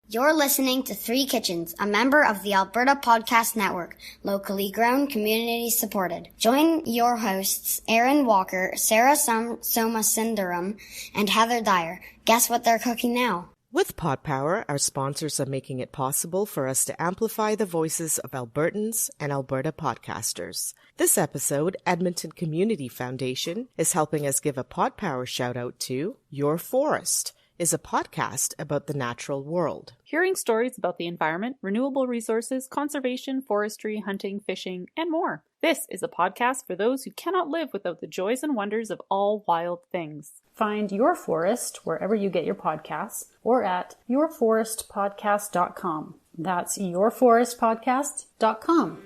You're listening to Three Kitchens, a member of the Alberta Podcast Network, locally grown, community supported. Join your hosts, Aaron Walker, Sarah Somasundaram, and Heather Dyer. Guess what they're cooking now? With Pod Power, our sponsors are making it possible for us to amplify the voices of Albertans and Alberta podcasters. This episode, Edmonton Community Foundation is helping us give a Pod Power shout out to Your Forest, is a podcast about the natural world. Hearing stories about the environment, renewable resources, conservation, forestry, hunting, fishing, and more. This is a podcast for those who cannot live without the joys and wonders of all wild things. Find Your Forest wherever you get your podcasts or at yourforestpodcast.com. That's yourforestpodcast.com.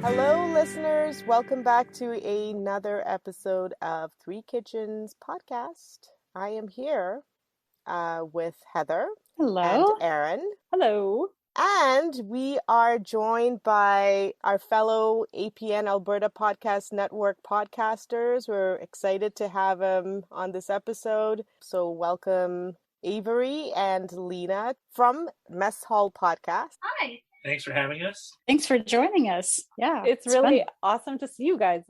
Hello, listeners. Welcome back to another episode of Three Kitchens podcast. I am here with Heather. Hello. And Aaron. Hello. And we are joined by our fellow APN Alberta Podcast Network podcasters. We're excited to have them on this episode. So welcome Avery and Lena from Mess Hall Podcast. Hi. Thanks for having us. Thanks for joining us. Yeah. It's really awesome to see you guys.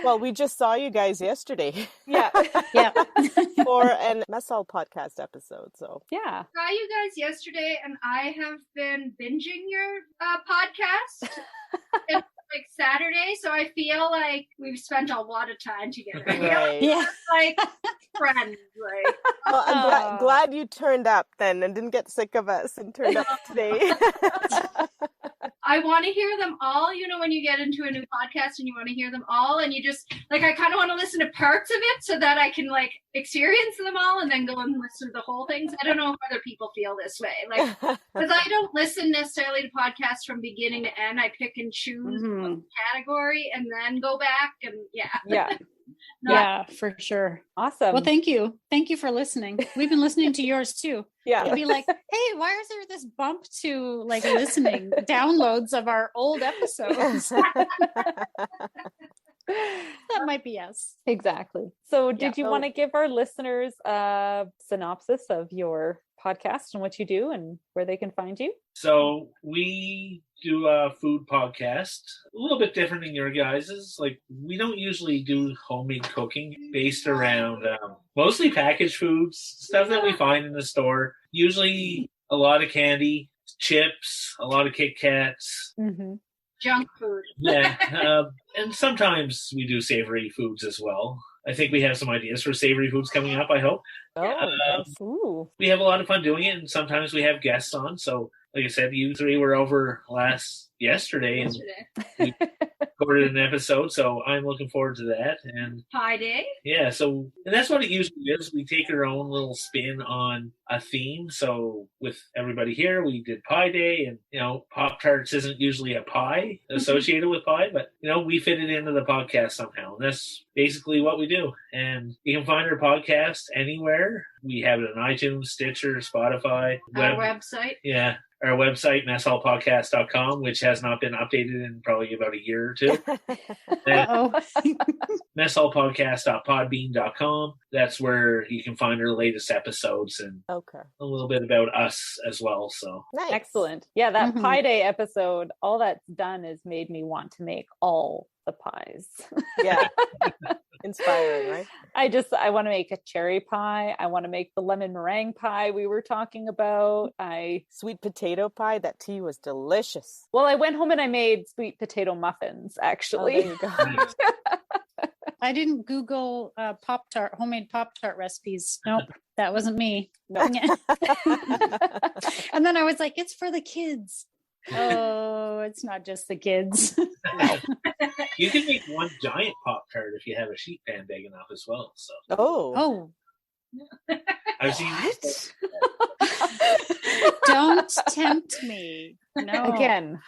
Well, we just saw you guys yesterday. Yeah. Yeah. For an Mess Hall Podcast episode. So Yeah. Saw you guys yesterday, and I have been binging your podcast. It's like Saturday, so I feel like we've spent a lot of time together. Right. Yeah. Like friends. Like, well, I'm glad you turned up then and didn't get sick of us and turned up today. I want to hear them all. You know, when you get into a new podcast and you want to hear them all, and you just like, I kind of want to listen to parts of it so that I can like experience them all and then go and listen to the whole things. I don't know if other people feel this way, like, because I don't listen necessarily to podcasts from beginning to end. I pick and choose one category and then go back and Yeah. Yeah, for sure. Awesome. Well, thank you. Thank you for listening. We've been listening to yours too. Yeah. You'd be like, hey, why is there this bump to like listening downloads of our old episodes? That might be us. Exactly. So did you So- want to give our listeners a synopsis of your podcast and what you do and where they can find you? So we do a food podcast, a little bit different than your guys's. Like, we don't usually do homemade cooking based around mostly packaged foods, stuff that we find in the store. Usually a lot of candy, chips, a lot of Kit Kats. Mm-hmm. junk food. Yeah, and sometimes we do savory foods as well. I think we have some ideas for savory foods coming up, I hope. Ooh. We have a lot of fun doing it, and sometimes we have guests on. So, like I said, you three were over yesterday, and we recorded an episode, so I'm looking forward to that. And Pie day. yeah, so and that's what it usually is. We take our own little spin on a theme. So with everybody here, we did Pie Day, and Pop-Tarts isn't usually a pie associated with pie, but we fit it into the podcast somehow. And that's basically what we do. And you can find our podcast anywhere. We have it on iTunes, Stitcher, Spotify, Our website. Yeah. Our website, messhallpodcast.com, which has not been updated in probably about a year or two. messhallpodcast.podbean.com. That's where you can find our latest episodes and a little bit about us as well. So nice. Excellent. Yeah, that Pie Day episode, all that's done is made me want to make all the pies. Yeah. Inspiring, right? I want to make a cherry pie. I want to make the lemon meringue pie we were talking about. Sweet potato pie, that tea was delicious. Well, I went home and I made sweet potato muffins, actually. There you go. I didn't Google homemade Pop-Tart recipes. Nope, that wasn't me. No. And then I was like, it's for the kids. Oh, it's not just the kids. you can make one giant Pop-Tart if you have a sheet pan big enough as well. So Oh. I've seen Don't tempt me. No. Again.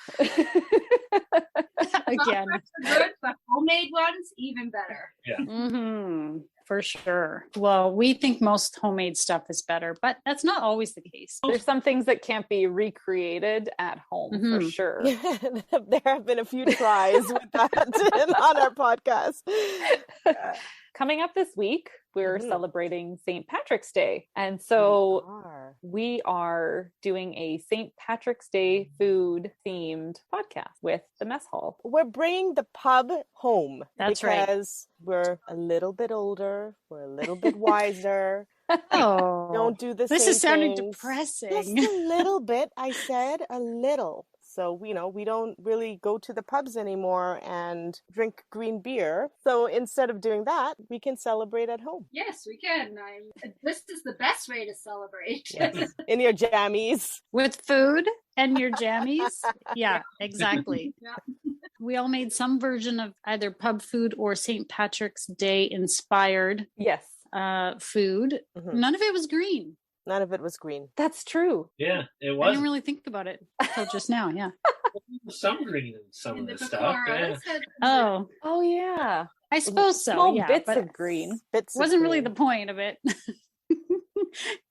Again. Good, but homemade ones, even better. Mm-hmm. For sure. Well, we think most homemade stuff is better, but that's not always the case. There's some things that can't be recreated at home for Mhm. sure. There have been a few tries with that on our podcast. Coming up this week, we're Mhm. celebrating St. Patrick's Day. And We so are. we are doing a St. Patrick's Day food themed podcast with the mess hall. We're bringing the pub home. That's right. Because we're a little bit older, we're a little bit wiser. Oh, Don't do the this same is sounding things. depressing. Just a little bit. I said a little. So, we don't really go to the pubs anymore and drink green beer. So instead of doing that, we can celebrate at home. Yes, we can. This is the best way to celebrate. In your jammies. With food and your jammies. Yeah, exactly. Yeah. We all made some version of either pub food or St. Patrick's Day inspired Yes, food. Mhm. None of it was green. None of it was green. that's true. Yeah, it I was didn't really think about it until just now. Yeah. some green in some And of the the stuff. Yeah. Pakoras had Oh, Oh, yeah. I suppose so. Small yeah, bits but of green. Bits of wasn't really green. the point of it.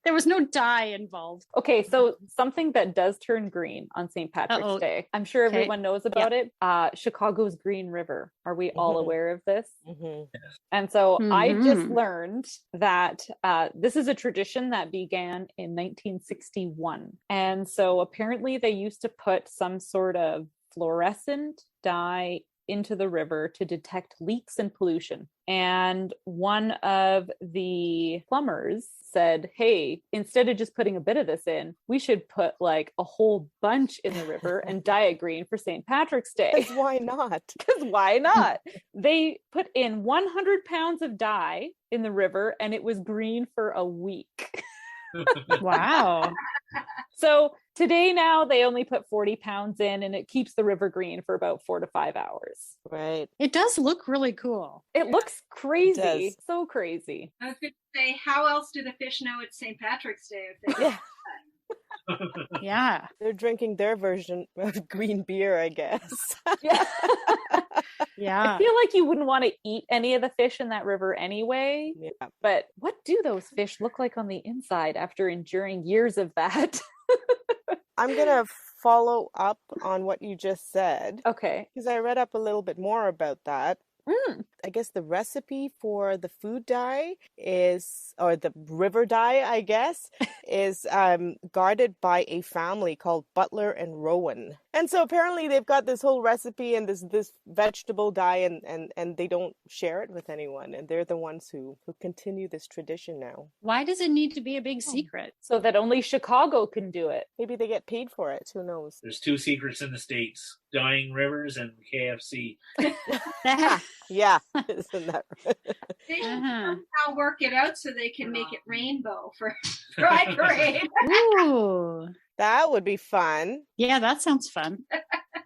There was no dye involved. Okay, so something that does turn green on St. Patrick's Uh-oh. Day. I'm sure Okay. everyone knows about it. Chicago's Green River. Are we all Mhm. aware of this? Mhm. And so I just Mhm. learned that this is a tradition that began in 1961. And so apparently they used to put some sort of fluorescent dye into the river to detect leaks and pollution. And one of the plumbers said, hey, instead of just putting a bit of this in, we should put like a whole bunch in the river and dye it green for St. Patrick's Day. Because why not? Because why not? They put in 100 pounds of dye in the river and it was green for a week. Wow. So today now they only put 40 pounds in and it keeps the river green for about 4 to 5 hours. Right. It does look really cool. It looks crazy. does. So crazy. I was going to say, how else do the fish know it's St. Patrick's Day if they Yeah. Yeah. They're drinking their version of green beer, I guess. Yeah. Yeah. I feel like you wouldn't want to eat any of the fish in that river anyway. Yeah. But what do those fish look like on the inside after enduring years of that? I'm going to follow up on what you just said Okay. because I read up a little bit more about that. Mm. I guess the recipe for the food dye or the river dye, I guess, is guarded by a family called Butler and Rowan. And so apparently they've got this whole recipe and this vegetable dye and they don't share it with anyone. And they're the ones who continue this tradition now. Why does it need to be a big secret? So that only Chicago can do it. Maybe they get paid for it. Who knows? There's two secrets in the States: dyeing rivers and KFC. Yeah. Isn't that right? They should Uh-huh. somehow work it out so they can make it rainbow for Pride Parade. Ooh. That would be fun. Yeah, that sounds fun.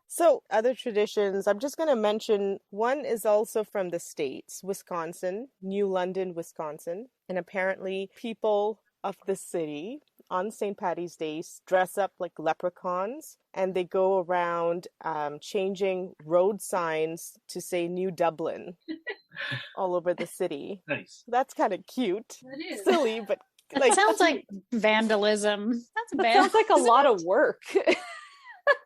So other traditions, I'm just going to mention one is also from the States, Wisconsin, New London, Wisconsin. And apparently people of the city on St. Paddy's Day dress up like leprechauns and they go around changing road signs to say New Dublin all over the city. Nice. That's kind of cute. That is. Silly, but That like sounds like vandalism. That's That bad. sounds like a lot of work.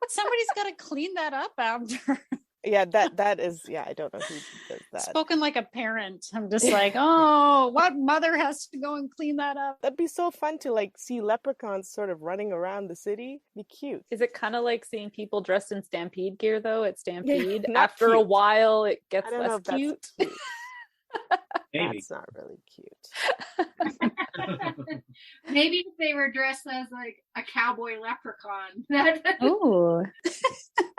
Somebody's got to clean that up after. yeah, that is I don't know who does that. Spoken like a parent. I'm just like, oh, what mother has to go and clean that up? That'd be so fun to like see leprechauns sort of running around the city. Be cute. Is it kind of like seeing people dressed in Stampede gear though at Stampede? not After a cute. while it gets I don't know less if that's cute. cute. Maybe. That's not really cute. Maybe if they were dressed as like a cowboy leprechaun. That Ooh.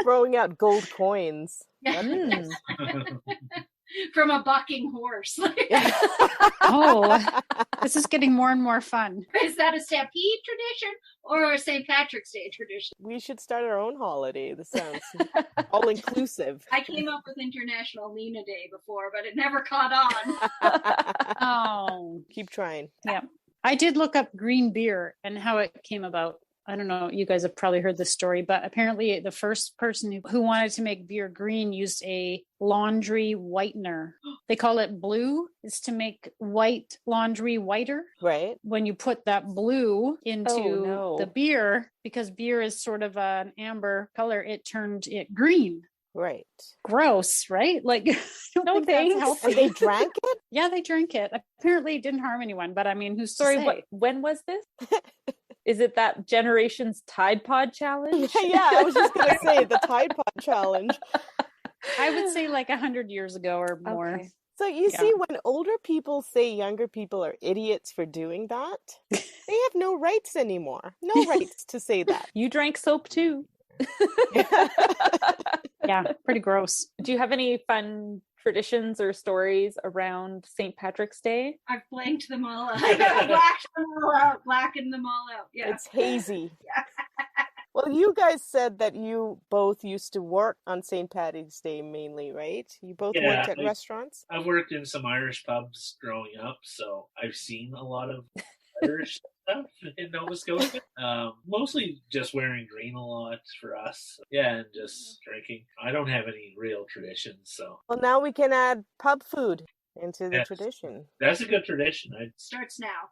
Throwing out gold coins. Mm. from a bucking horse. Oh, this is getting more and more fun. Is that a Stampede tradition or a St. Patrick's Day tradition? We should start our own holiday. This sounds all inclusive. I came up with International Lena Day before, but it never caught on. Oh, Keep trying. yeah. I did look up green beer and how it came about. I don't know, you guys have probably heard this story, but apparently the first person who wanted to make beer green used a laundry whitener. They call it blue. It's to make white laundry whiter. Right. When you put that blue into no. the beer, because beer is sort of an amber color, it turned it green. Right. Gross, right? Like, I don't No think that's thanks. healthy. And they drank it? Yeah, they drank it. Apparently it didn't harm anyone, but I mean, who's to Sorry, say? when was this? Is it that generation's Tide Pod challenge? Yeah, I was just going to say the Tide Pod challenge. I would say like 100 years ago or more. Okay. So you Yeah. see, when older people say younger people are idiots for doing that, they have no rights anymore. No rights to say that. You drank soap too. Yeah, pretty gross. Do you have any fun traditions or stories around St. Patrick's Day? I've blanked them all out. I got blacked them all out, blackened them all out. Yeah. It's hazy. Well, you guys said that you both used to work on St. Patty's Day mainly, right? You both Yeah, worked at restaurants? I've worked in some Irish pubs growing up, so I've seen a lot of Irish stuff in Nova Scotia. Mostly just wearing green a lot for us. Yeah, and just drinking. I don't have any real traditions, so Well, now we can add pub food into the Yes. tradition. that's a good tradition. Starts now.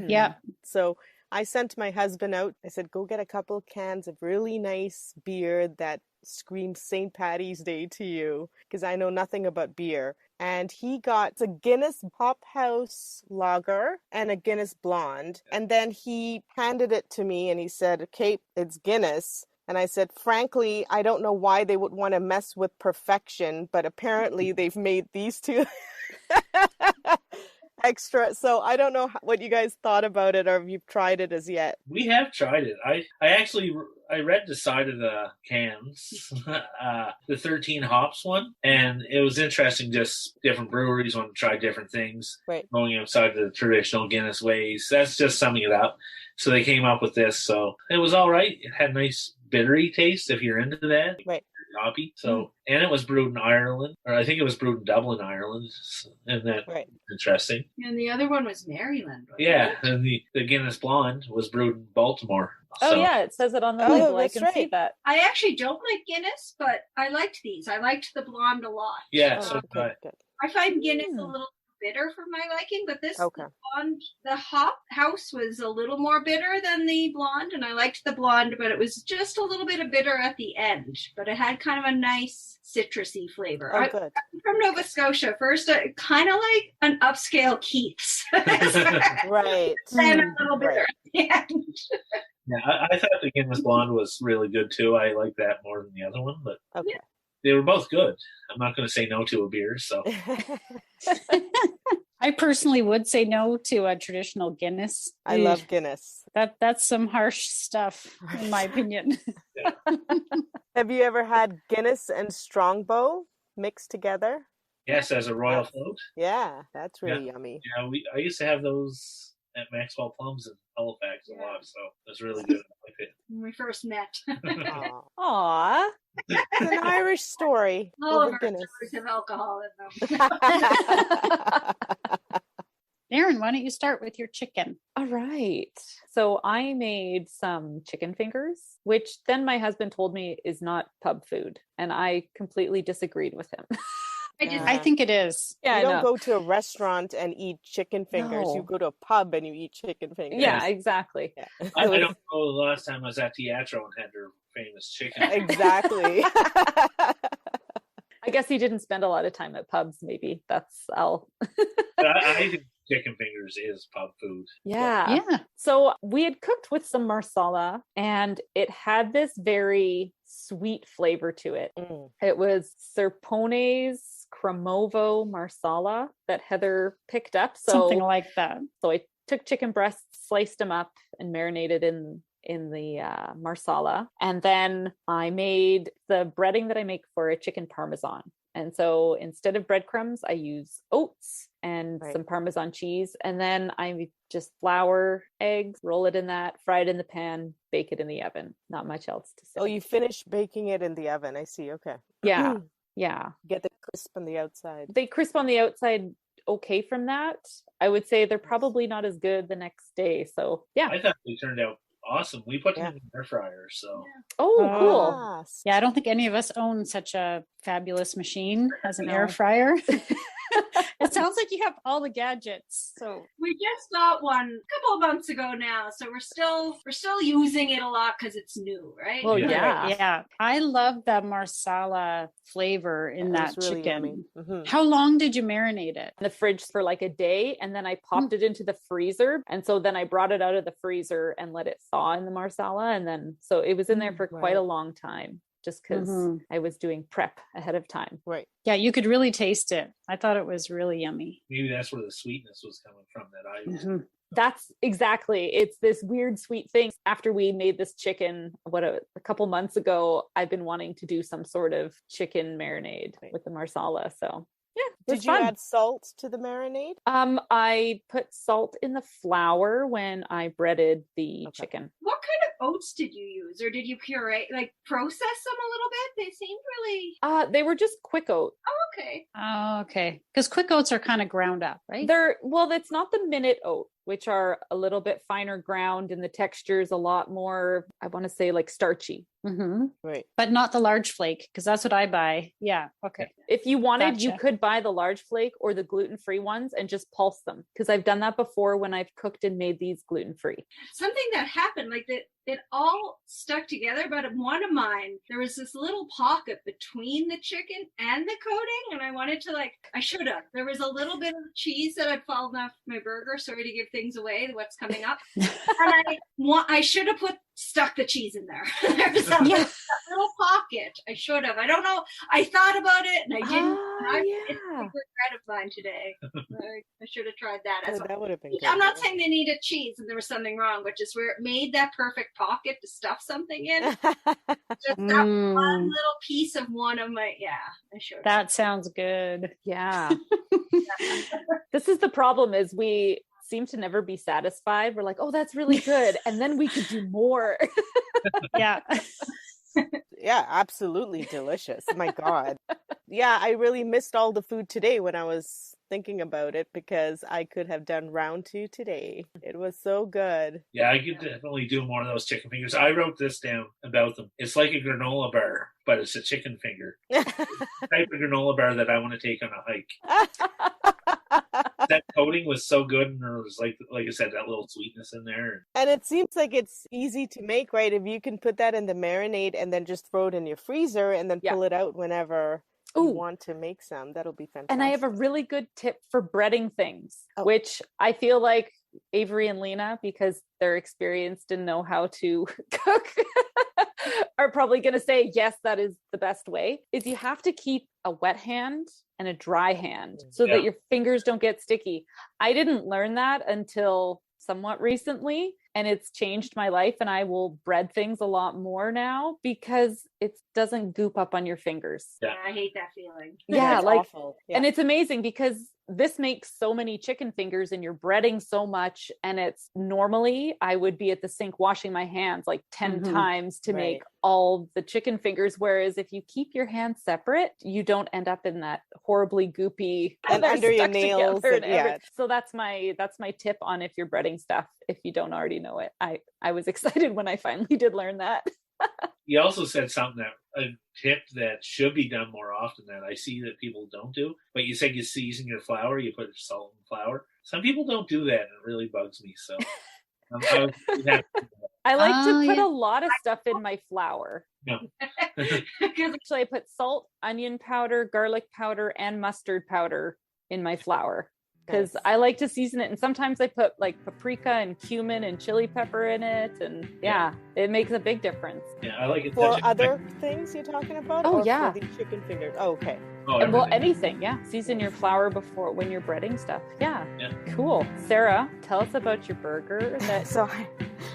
Yeah. So I sent my husband out. I said, go get a couple cans of really nice beer that screams St. Patty's Day to you, because I know nothing about beer. And he got a Guinness Hop House Lager and a Guinness Blonde. And then he handed it to me and he said, okay, it's Guinness. And I said, frankly, I don't know why they would want to mess with perfection, but apparently they've made these two extra. So I don't know what you guys thought about it or if you've tried it as yet. We have tried it. I read the side of the cans, the 13 hops one, and it was interesting. Just different breweries want to try different things, Right. going outside the traditional Guinness ways. That's just summing it up. So they came up with this. So it was all right. It had a nice bittery taste if you're into that. Right. Hoppy. So, and it was brewed in Ireland, or I think it was brewed in Dublin, Ireland. And that Right. interesting. And the other one was Maryland. wasn't Yeah, it? and the Guinness Blonde was brewed in Baltimore. Oh, So- yeah, it says it on the Oh, label. I that's can see right. that. I actually don't like Guinness, but I liked these. I liked the blonde a lot. Yeah, Oh, so okay, good. I find Guinness a Mm. little bitter for my liking, but this Okay. blonde, the hop house was a little more bitter than the blonde, and I liked the blonde, but it was just a little bit of bitter at the end. But it had kind of a nice citrusy flavor. Oh, I'm good. from Nova Scotia. First, kind of like an upscale Keith's. Right. And a little bitter Right. at the end. Yeah, I thought the Guinness Blonde was really good too. I like that more than the other one, but Okay. they were both good. I'm not going to say no to a beer. So I personally would say no to a traditional Guinness. I love Guinness. That's some harsh stuff, in my opinion. Have you ever had Guinness and Strongbow mixed together? yes, as a royal float. Yeah, that's really yummy. Yeah, I used to have those at Maxwell Plums in Halifax a lot, so it was really good. I liked it. When we first met. Aw. Aw. It's an Irish story. All of over our Guinness. stories have alcohol in them. Aaron, why don't you start with your chicken? All right. So I made some chicken fingers, which then my husband told me is not pub food. And I completely disagreed with him. I think it is. Yeah, You don't no. go to a restaurant and eat chicken fingers. No. You go to a pub and you eat chicken fingers. Yeah, exactly. Yeah. I don't know the last time I was at Teatro and had their famous chicken. Exactly. I guess he didn't spend a lot of time at pubs. Maybe that's all. But I think chicken fingers is pub food. Yeah. Yeah. So we had cooked with some marsala and it had this very sweet flavor to it. Mm. It was Serpone's Cremovo marsala that Heather picked up. Something like that. So I took chicken breasts, sliced them up, and marinated in the marsala. And then I made the breading that I make for a chicken parmesan. And so instead of breadcrumbs, I use oats and Right. some Parmesan cheese. And then I just flour, eggs, roll it in that, fry it in the pan, bake it in the oven. Not much else to say. Oh, you finish baking it in the oven. I see. Okay. Yeah. Yeah. Get the crisp on the outside. They crisp on the outside okay from that. I would say they're probably not as good the next day. So yeah. I thought they turned out awesome. We put them in the air fryer, so. Oh, cool. Yes. Yeah, I don't think any of us own such a fabulous machine as an air fryer. It sounds like you have all the gadgets. So we just got one a couple of months ago now, so we're still using it a lot because it's new, right? Well, Yeah. yeah. I love the Marsala flavor in that really chicken. yummy. How long did you marinate it? In the fridge for like a day, and then I popped it into the freezer, and so then I brought it out of the freezer and let it thaw in the Marsala, and then so it was in there for quite a long time, just because I was doing prep ahead of time. Right. Yeah, you could really taste it. I thought it was really yummy. Maybe that's where the sweetness was coming from that I was. That's exactly. It's this weird sweet thing. After we made this chicken, a couple months ago, I've been wanting to do some sort of chicken marinade with the Marsala. So yeah, Did you add salt to the marinade? I put salt in the flour when I breaded the chicken. What kind of oats did you use, or did you puree, like process them a little bit? They seemed really. They were just quick oat. Oh, okay. Oh, okay. Because quick oats are kind of ground up, right? It's not the minute oat, which are a little bit finer ground, and the texture is a lot more, I want to say, like starchy. Right. But not the large flake, because that's what I buy. Yeah. Okay. If you wanted, you Gotcha. could buy the large flake or the gluten-free ones and just pulse them, because I've done that before when I've cooked and made these gluten-free. Something that happened, like that, it all stuck together, but in one of mine, there was this little pocket between the chicken and the coating, and I wanted to I should have. There was a little bit of cheese that had fallen off my burger. Sorry to give things away, what's coming up. And I should have stuck the cheese in there. There was that little pocket. I should have. I don't know. I thought about it and I didn't. It's a big regret of mine today. I should have tried that as well. That would have been good. I'm not saying they needed cheese and there was something wrong, but just where it made that perfect pocket to stuff something in. Just that one little piece of one of my, I should have. That sounds good. Yeah. This is the problem, is we seem to never be satisfied. We're like, oh, that's really good. And then we could do more. Yeah. Yeah, absolutely delicious. My God. Yeah, I really missed all the food today when I was thinking about it, because I could have done round 2 today. It was so good. Yeah, I could definitely do more of those chicken fingers. I wrote this down about them. It's like a granola bar, but it's a chicken finger. It's the type of granola bar that I want to take on a hike. That coating was so good, and there was like I said, that little sweetness in there. And it seems like it's easy to make, right? If you can put that in the marinade and then just throw it in your freezer and then pull it out whenever you want to make some, that'll be fantastic. And I have a really good tip for breading things, which I feel like Avery and Lena, because they're experienced and know how to cook, are probably going to say, yes, that is the best way, is you have to keep a wet hand and a dry hand so that your fingers don't get sticky. I didn't learn that until somewhat recently, and it's changed my life, and I will bread things a lot more now because it doesn't goop up on your fingers. Yeah, I hate that feeling. Yeah, like awful. Yeah. And it's amazing because this makes so many chicken fingers and you're breading so much, and it's normally I would be at the sink washing my hands like 10 times to make all the chicken fingers, whereas if you keep your hands separate, you don't end up in that horribly goopy and under your nails so that's my tip on if you're breading stuff, if you don't already know it. I was excited when I finally did learn that. You also said something that a tip that should be done more often that I see that people don't do. But you said you season your flour, you put salt in flour. Some people don't do that, and it really bugs me. So I like to put a lot of stuff in my flour. No. Actually, I put salt, onion powder, garlic powder, and mustard powder in my flour, because I like to season it. And sometimes I put like paprika and cumin and chili pepper in it. And it makes a big difference. Yeah, I like it. For other things you're talking about? Oh, or yeah. For the chicken fingers? Oh, okay. Oh, well, anything. Yeah. Season your flour before when you're breading stuff. Yeah. Cool. Sarah, tell us about your burger.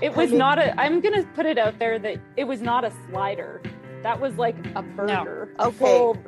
It was not I'm going to put it out there that it was not a slider. That was like a burger. No. A full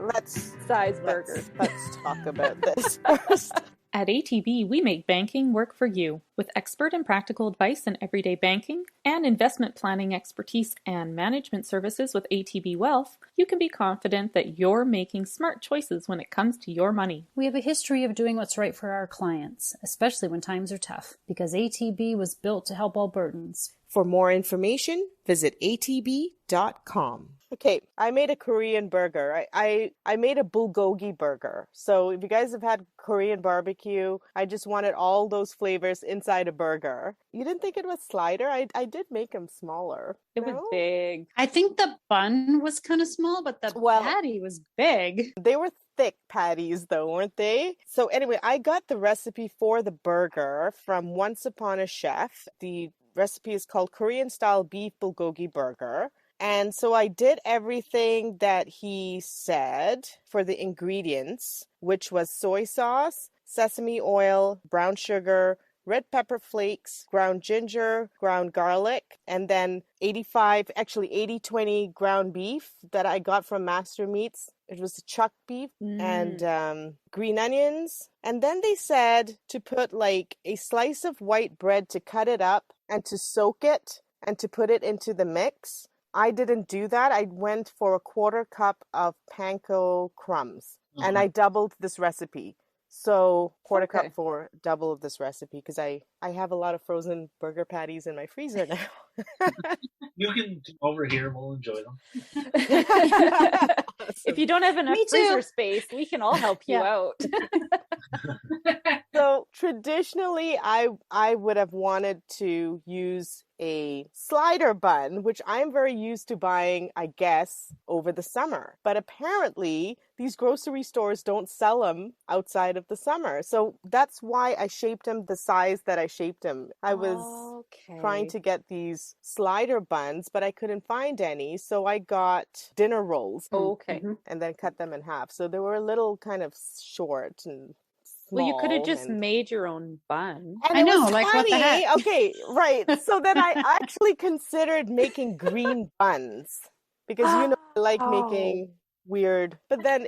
size burger. Let's talk about this first. At ATB, we make banking work for you. With expert and practical advice in everyday banking and investment planning expertise and management services with ATB Wealth, you can be confident that you're making smart choices when it comes to your money. We have a history of doing what's right for our clients, especially when times are tough, because ATB was built to help Albertans. For more information, visit atb.com. Okay, I made a Korean burger. I made a Bulgogi Burger. So if you guys have had Korean barbecue, I just wanted all those flavors inside a burger. You didn't think it was slider? I did make them smaller. It was big. I think the bun was kind of small, but the patty was big. They were thick patties though, weren't they? So anyway, I got the recipe for the burger from Once Upon a Chef. The recipe is called Korean Style Beef Bulgogi Burger. And so I did everything that he said for the ingredients, which was soy sauce, sesame oil, brown sugar, red pepper flakes, ground ginger, ground garlic, and then 80-20 ground beef that I got from Master Meats. It was chuck beef and green onions. And then they said to put like a slice of white bread to cut it up and to soak it and to put it into the mix. I didn't do that. I went for a 1/4 cup of panko crumbs and I doubled this recipe. So 1/4 cup for double of this recipe because I have a lot of frozen burger patties in my freezer now. You can come over here and we'll enjoy them. If you don't have enough freezer space, we can all help you out. So traditionally, I would have wanted to use a slider bun, which I'm very used to buying, I guess, over the summer. But apparently, these grocery stores don't sell them outside of the summer. So that's why I shaped them the size that I shaped them. I was trying to get these slider buns, but I couldn't find any. So I got dinner rolls. And then cut them in half. So they were a little kind of short and well, you could have just made your own bun. And I know, like funny. What the heck? Okay, right. So then I actually considered making green buns because I like making weird. But then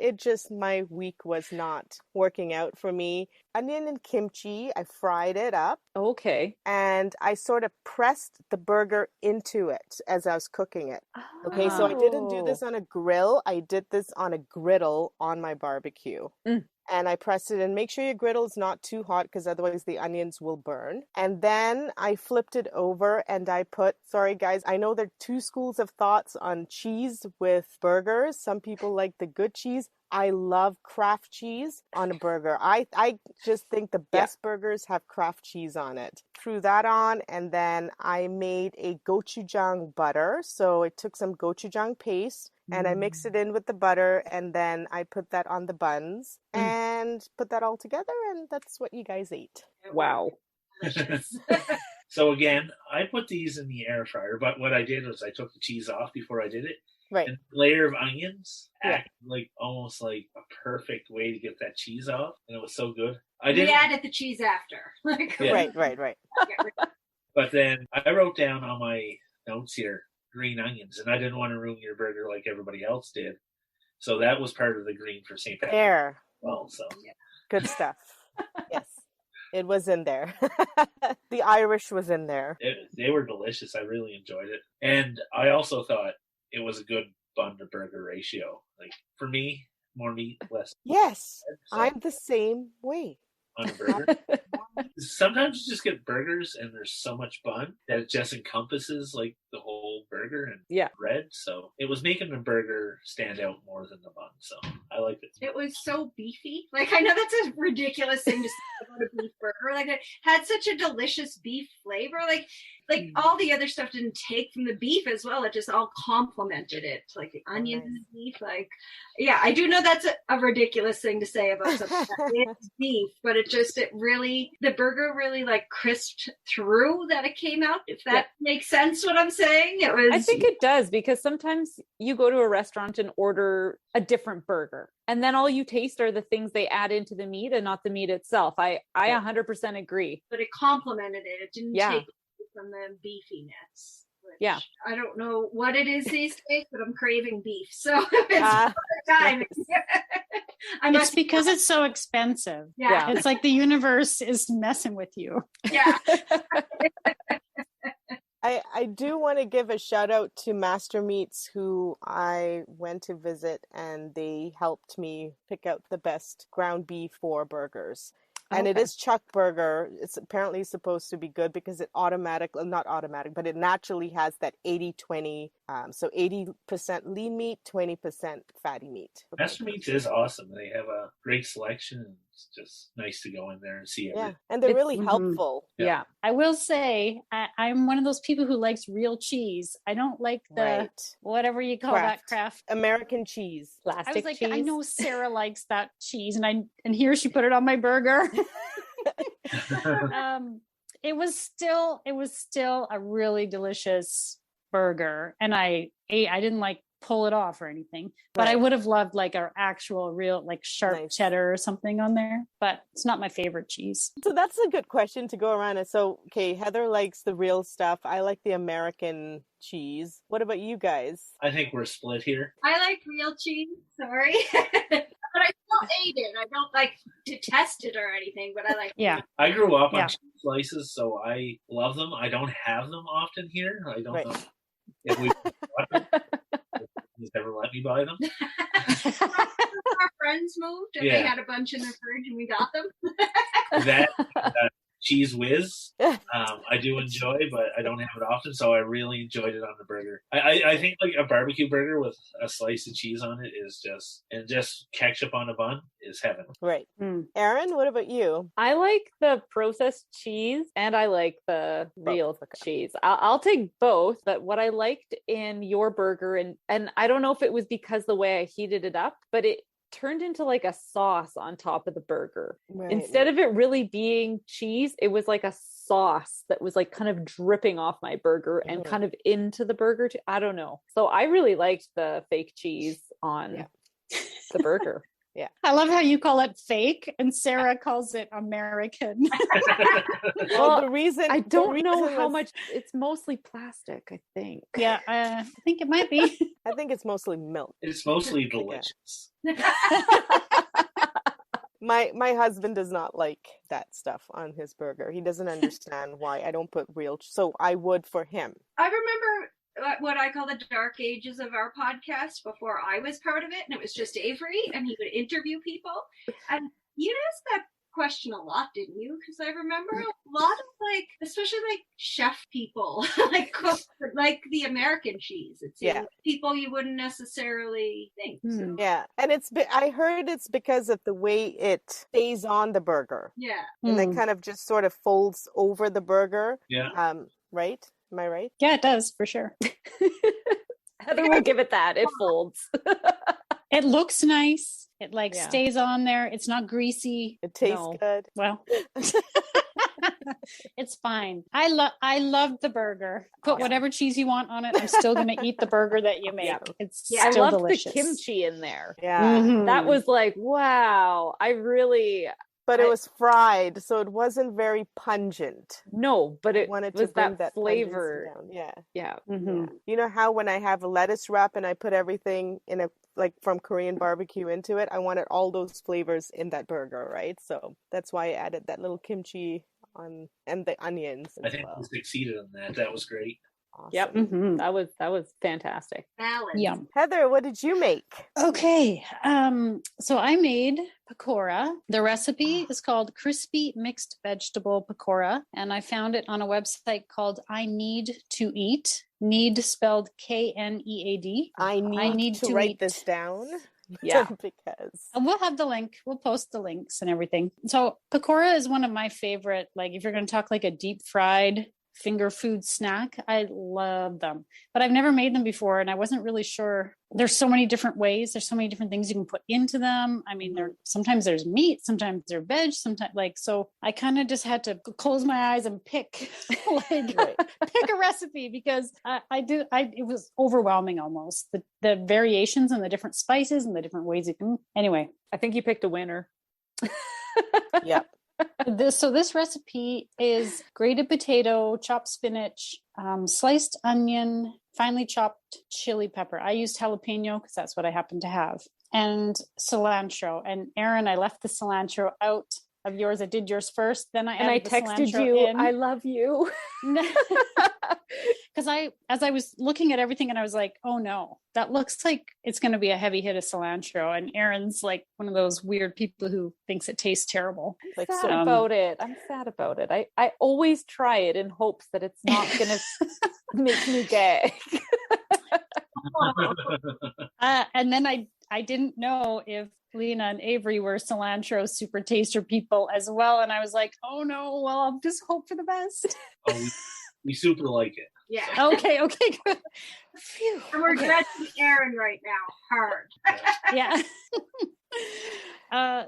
my week was not working out for me. Onion and kimchi, I fried it up. Okay. And I sort of pressed the burger into it as I was cooking it. Okay, so I didn't do this on a grill. I did this on a griddle on my barbecue. And I pressed it, and make sure your griddle is not too hot because otherwise the onions will burn. And then I flipped it over and I put, sorry guys, I know there are two schools of thoughts on cheese with burgers. Some people like the good cheese. I love Kraft cheese on a burger. I just think the best burgers have Kraft cheese on it. Threw that on, and then I made a gochujang butter. So I took some gochujang paste and I mixed it in with the butter, and then I put that on the buns and put that all together, and that's what you guys ate. Wow. So again, I put these in the air fryer, but what I did was I took the cheese off before I did it. Right. And layer of onions act like almost like a perfect way to get that cheese off, and it was so good. We added the cheese after. Right. But then I wrote down on my notes here green onions, and I didn't want to ruin your burger like everybody else did, so that was part of the green for St. Patrick's. There. Well, so good stuff. Yes. It was in there. The Irish was in there. They were delicious. I really enjoyed it. And I also thought it was a good bun to burger ratio. Like, for me, more meat, less. Yes, so I'm the same way. On a burger. Sometimes you just get burgers and there's so much bun that it just encompasses like the whole burger and bread. So it was making the burger stand out more than the bun. So I liked it. It was so beefy. Like, I know that's a ridiculous thing to say about a beef burger. Like, it had such a delicious beef flavor. Like all the other stuff didn't take from the beef as well. It just all complemented it. Like the onions and beef. Like, yeah, I do know that's a ridiculous thing to say about something that is beef, but the burger really like crisped through that it came out, if that makes sense what I'm saying. I think it does, because sometimes you go to a restaurant and order a different burger, and then all you taste are the things they add into the meat and not the meat itself. I 100% agree. But it complemented it. It didn't take from the beefiness. Yeah. I don't know what it is these days, but I'm craving beef. So it's time. It's because it's so expensive. Yeah. It's like the universe is messing with you. Yeah. I do want to give a shout out to Master Meats, who I went to visit, and they helped me pick out the best ground beef for burgers. And it Okay. is chuck burger. It's apparently supposed to be good because it not automatic, but it naturally has that 80-20. So 80% lean meat, 20% fatty meat. Master Meats is awesome. They have a great selection, and it's just nice to go in there and see Yeah, everything. and they're It's- really helpful. Yeah. I will say I'm one of those people who likes real cheese. I don't like the Right. whatever you call that craft. American cheese. I Plastic was like, cheese. I know Sarah likes that cheese, and here she put it on my burger. It was still a really delicious burger, and I didn't like pull it off or anything, but I Right. would have loved like our actual real like sharp Nice. cheddar or something on there, but it's not my favorite cheese. So that's a good question to go around. And so, okay, Heather likes the real stuff. I like the American cheese. What about you guys? I think we're split here. I like real cheese. Sorry. But I still ate it. I don't like detest it or anything, but I like Yeah. I grew up Yeah. on cheese slices, so I love them. I don't have them often here. I don't Right. know if we just never let me buy them. our friends moved and they Yeah. had a bunch in their fridge and we got them. That cheese whiz, I do enjoy, but I don't have it often, so I really enjoyed it on the burger. I think like a barbecue burger with a slice of cheese on it is just ketchup on a bun is heaven. Right. Mm. Aaron, what about you? I like the processed cheese and I like the real okay. cheese. I'll take both, but what I liked in your burger, and I don't know if it was because the way I heated it up, but it turned into like a sauce on top of the burger. Right. Instead of it really being cheese, it was like a sauce that was like kind of dripping off my burger and Mhm. kind of into the burger too. I don't know. So I really liked the fake cheese on the burger. I love how you call it fake and Sarah calls it American. Well, the reason I don't know reason how was- much. It's mostly plastic, I think. Yeah, I think it might be. I think it's mostly milk. It's mostly delicious. My husband does not like that stuff on his burger. He doesn't understand why I don't put real. So I would for him. I remember what I call the dark ages of our podcast before I was part of it, and it was just Avery, and he would interview people. And you asked that question a lot, didn't you? Because I remember a lot of like, especially like chef people, like cook, like the American cheese. It's people you wouldn't necessarily think. So. Yeah, and I heard it's because of the way it stays on the burger, Yeah. and then kind of just sort of folds over the burger. Yeah. Right? Am I right? Yeah, it does for sure. Heather will give it that. It folds. It looks nice. It like Yeah. stays on there. It's not greasy. It tastes No. good. Well, it's fine. I love the burger. Put whatever cheese you want on it. I'm still going to eat the burger that you make. Yeah. It's Yeah. I still loved delicious. the kimchi in there. Yeah, Mhm. That was like, wow. I really but it was fried, so it wasn't very pungent. no, but I it wanted was to bring that pungency flavor. down. Yeah. Yeah. Mhm. You know how when I have a lettuce wrap and I put everything in a like from Korean barbecue into it, I wanted all those flavors in that burger, right? So that's why I added that little kimchi on and the onions I as think well. we succeeded on that. That was great. Awesome. Yep. Mhm. That was fantastic. Balance. Yum. Heather, what did you make? Okay. So I made pakora. The recipe is called Crispy Mixed Vegetable Pakora, and I found it on a website called I Need to Eat. Need spelled KNEAD. I need to to write eat. this down. Yeah. Because And we'll have the link. We'll post the links and everything. So pakora is one of my favorite, like if you're going to talk like a deep fried finger food snack, I love them. But I've never made them before and I wasn't really sure. There's so many different ways. There's so many different things you can put into them. I mean, sometimes there's meat, sometimes they're veg, sometimes so I kind of just had to close my eyes and pick pick a recipe because it was overwhelming almost. The variations and the different spices and the different ways you can, anyway. I think you picked a winner. yeah. This recipe is grated potato, chopped spinach, sliced onion, finely chopped chili pepper. I used jalapeno because that's what I happen to have, and cilantro. And Aaron, I left the cilantro out of yours. I did yours first, then I And added I the texted cilantro you, in. I love you. Because as I was looking at everything and I was like, oh no, that looks like it's going to be a heavy hit of cilantro. And Erin's like one of those weird people who thinks it tastes terrible. I'm sad about it. I'm sad about it. I always try it in hopes that it's not going to make me gag. And then I didn't know if Lena and Avery were cilantro super taster people as well. And I was like, oh no, well, I'll just hope for the best. Oh, we super like it. Yeah. Okay, good. Phew. And we're judging Erin right now, hard. Yeah.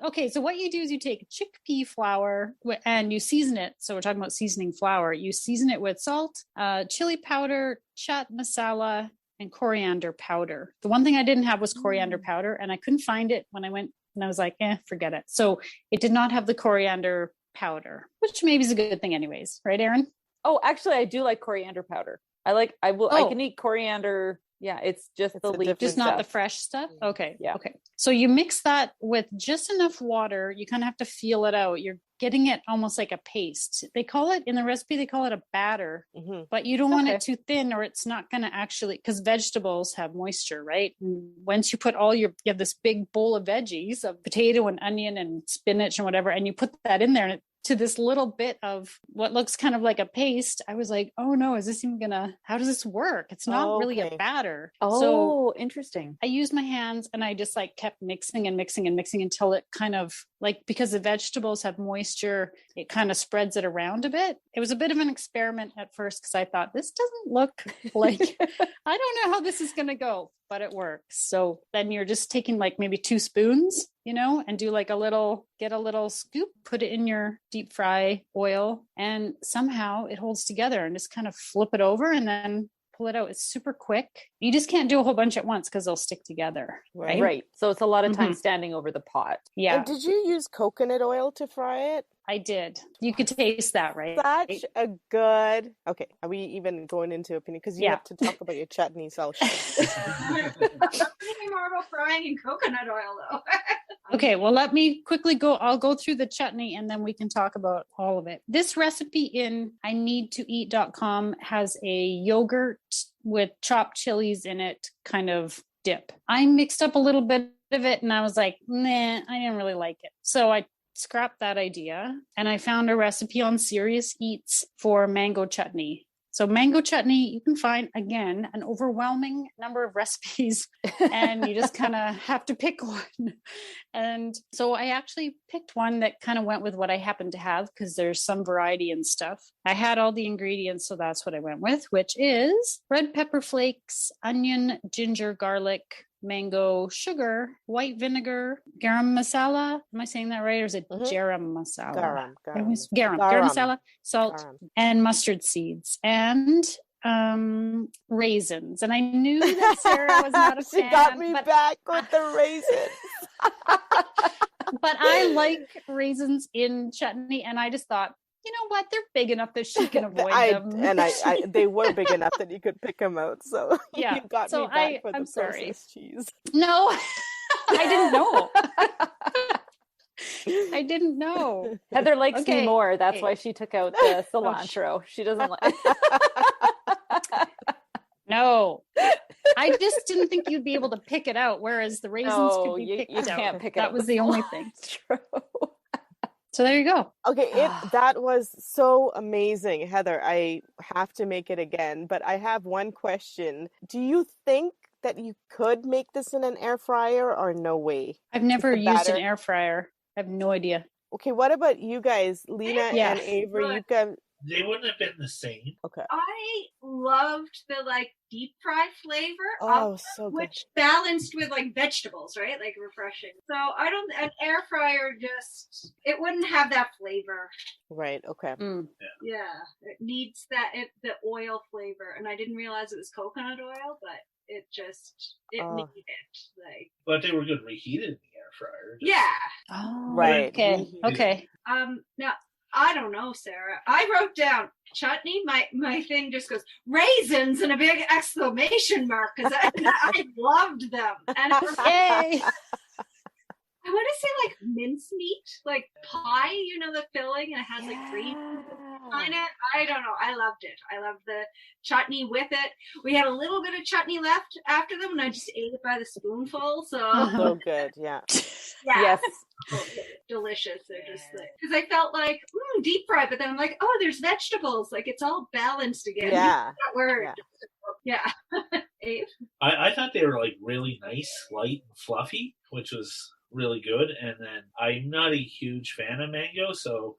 Okay, so what you do is you take chickpea flour and you season it. So we're talking about seasoning flour. You season it with salt, chili powder, chaat masala, and coriander powder. The one thing I didn't have was coriander powder, and I couldn't find it when I went, and I was like, forget it. So it did not have the coriander powder, which maybe is a good thing anyways. Right, Erin? Oh, actually, I do like coriander powder. I can eat coriander. Yeah, it's just the leaf. Just not the fresh stuff? Okay. Yeah. Okay. So you mix that with just enough water. You kind of have to feel it out. You're getting it almost like a paste. They call it, in the recipe, they call it a batter, but you don't want it too thin or it's not going to actually, because vegetables have moisture, right? And once you put you have this big bowl of veggies, of potato and onion and spinach and whatever, and you put that in there and to this little bit of what looks kind of like a paste, I was like, oh no, is this even how does this work? It's not really a batter. Oh, so interesting. I used my hands and I just like kept mixing and mixing and mixing until it kind of like, because the vegetables have moisture, it kind of spreads it around a bit. It was a bit of an experiment at first because I thought this doesn't look like, I don't know how this is going to go, but it works. So then you're just taking like maybe 2 spoons, and do like get a little scoop, put it in your deep fry oil, and somehow it holds together, and just kind of flip it over and then pull it out. It's super quick. You just can't do a whole bunch at once because they'll stick together. Right. So it's a lot of time standing over the pot. Yeah. And did you use coconut oil to fry it? I did. You could taste that, right? Such a good... Okay, are we even going into opinion? Because you have to talk about your chutney sauce. I'm thinking more about frying in coconut oil, though. Okay, well, let me quickly I'll go through the chutney and then we can talk about all of it. This recipe in ineedtoeat.com has a yogurt with chopped chilies in it kind of dip. I mixed up a little bit of it and I was like, nah, I didn't really like it. So I scrapped that idea and I found a recipe on Serious Eats for mango chutney. So mango chutney, you can find, again, an overwhelming number of recipes and you just kind of have to pick one. And so I actually picked one that kind of went with what I happen to have because there's some variety and stuff. I had all the ingredients, so that's what I went with, which is red pepper flakes, onion, ginger, garlic, mango, sugar, white vinegar, garam masala. Am I saying that right? Or is it garam masala? Garam masala, salt, and mustard seeds, and raisins. And I knew that Sarah was not a fan. She got me back with the raisins. But I like raisins in chutney, and I just thought, you know what? They're big enough that she can avoid them. And they were big enough that you could pick them out. So yeah, you got me back for the processed cheese. No, I didn't know. I didn't know. Heather likes me more. That's why she took out the cilantro. She doesn't like. No, I just didn't think you'd be able to pick it out. Whereas the raisins could be picked out. You can't pick it out. That was the only thing. True. So there you go. Okay, that was so amazing, Heather. I have to make it again, but I have one question. Do you think that you could make this in an air fryer or no way? I've never used an air fryer. I have no idea. Okay, what about you guys, Lena and Avery? You can... They wouldn't have been the same. Okay. I loved the deep fry flavor. So good. Which balanced with vegetables, right? Like refreshing. So an air fryer it wouldn't have that flavor. Right. Okay. Yeah. It needs the oil flavor. And I didn't realize it was coconut oil, but it needed it. But they were good reheated in the air fryer. Yeah. Oh, right. Okay. Now, I don't know, Sarah. I wrote down chutney. My thing just goes raisins and a big exclamation mark because I loved them. And I was like, I want to say like mincemeat, like pie, you know, the filling, and it has like green on it. I don't know. I loved it. I loved the chutney with it. We had a little bit of chutney left after them, and I just ate it by the spoonful. So good, yeah. Yes. Delicious. They're just like, because I felt like deep fried, but then I'm like, oh, there's vegetables. Like it's all balanced again. Yeah. That word. Yeah. Abe? I thought they were like really nice, light and fluffy, which was really good. And then I'm not a huge fan of mango, so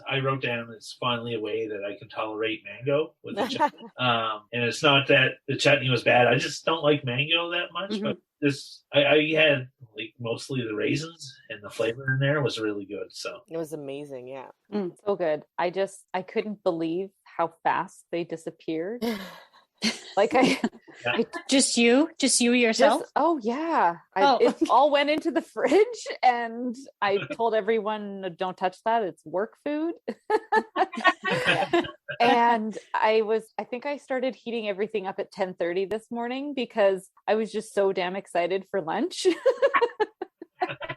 I wrote down it's finally a way that I can tolerate mango with the chutney. And it's not that the chutney was bad. I just don't like mango that much, but I had like mostly the raisins, and the flavor in there was really good. So it was amazing, yeah. So good. I couldn't believe how fast they disappeared. Like just you yourself. It all went into the fridge, and I told everyone, don't touch that, it's work food. And I think I started heating everything up at 10:30 this morning because I was just so damn excited for lunch.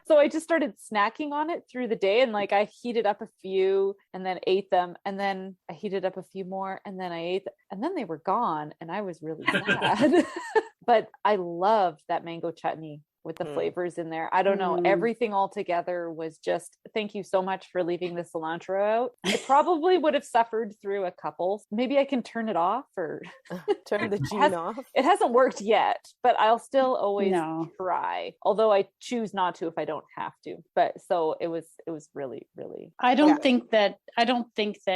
So I just started snacking on it through the day, and like I heated up a few and then ate them, and then I heated up a few more and then I ate them, and then they were gone, and I was really sad. But I loved that mango chutney with the flavors in there. I don't know, everything all together was just, thank you so much for leaving the cilantro out. I probably would have suffered through a couple. Maybe I can turn it off or turn the gene off. It hasn't worked yet, but I'll still always try. Although I choose not to if I don't have to. But so it was really, really. I don't think that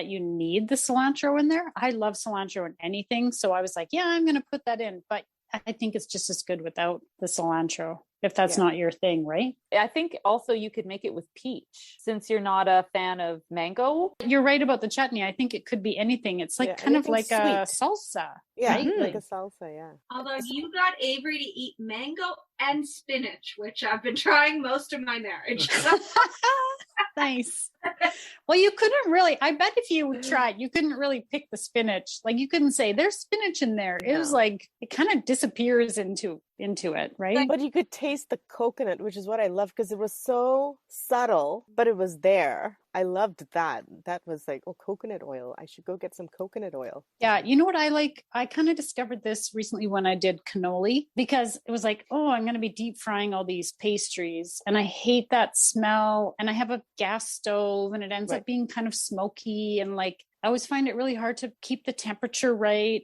you need the cilantro in there. I love cilantro in anything. So I was like, yeah, I'm going to put that in. But I think it's just as good without the cilantro, if that's not your thing, right? I think also you could make it with peach, since you're not a fan of mango. You're right about the chutney. I think it could be anything. It's like kind of like sweet. A salsa. Yeah, right? like a salsa, yeah. Although you got Avery to eat mango and spinach, which I've been trying most of my marriage. Nice. Well, you couldn't really, I bet if you tried, you couldn't really pick the spinach. Like you couldn't say there's spinach in there. It was like, it kind of disappears into it, right? But you could taste the coconut, which is what I love, because it was so subtle, but it was there. I loved that. That was like, oh, coconut oil. I should go get some coconut oil. Yeah. You know what I like? I kind of discovered this recently when I did cannoli, because it was like, oh, I'm going to be deep frying all these pastries. And I hate that smell. And I have a gas stove and it ends up being kind of smoky. And like, I always find it really hard to keep the temperature right.